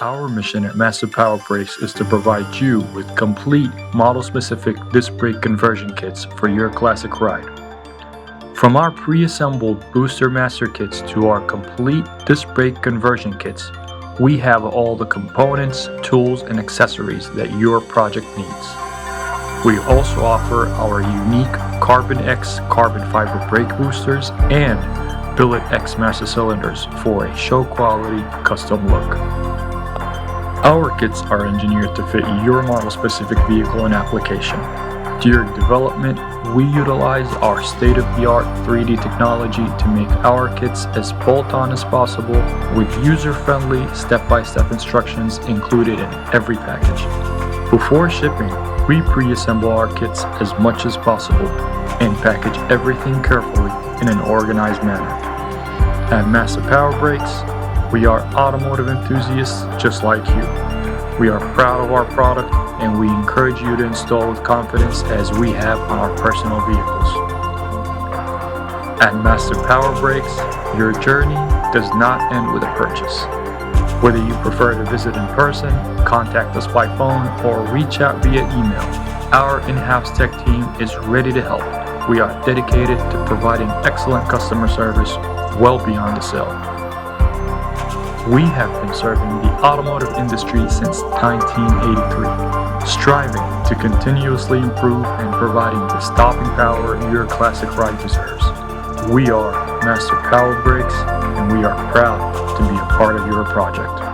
Our mission at Massive Power Brakes is to provide you with complete model-specific disc brake conversion kits for your classic ride. From our pre-assembled Booster Master kits to our complete disc brake conversion kits, we have all the components, tools, and accessories that your project needs. We also offer our unique Carbon X carbon fiber brake boosters and Billet X master cylinders for a show quality custom look. Our kits are engineered to fit your model-specific vehicle and application. During development, we utilize our state-of-the-art 3D technology to make our kits as bolt-on as possible with user-friendly step-by-step instructions included in every package. Before shipping, we pre-assemble our kits as much as possible and package everything carefully in an organized manner. At Massive Power Brakes, we are automotive enthusiasts just like you. We are proud of our product and we encourage you to install with confidence as we have on our personal vehicles. At Massive Power Brakes, your journey does not end with a purchase. Whether you prefer to visit in person, contact us by phone, or reach out via email, our in-house tech team is ready to help. We are dedicated to providing excellent customer service well beyond the sale. We have been serving the automotive industry since 1983, striving to continuously improve and providing the stopping power your classic ride deserves. We are Massive Power Brakes, and we are proud to be a part of your project.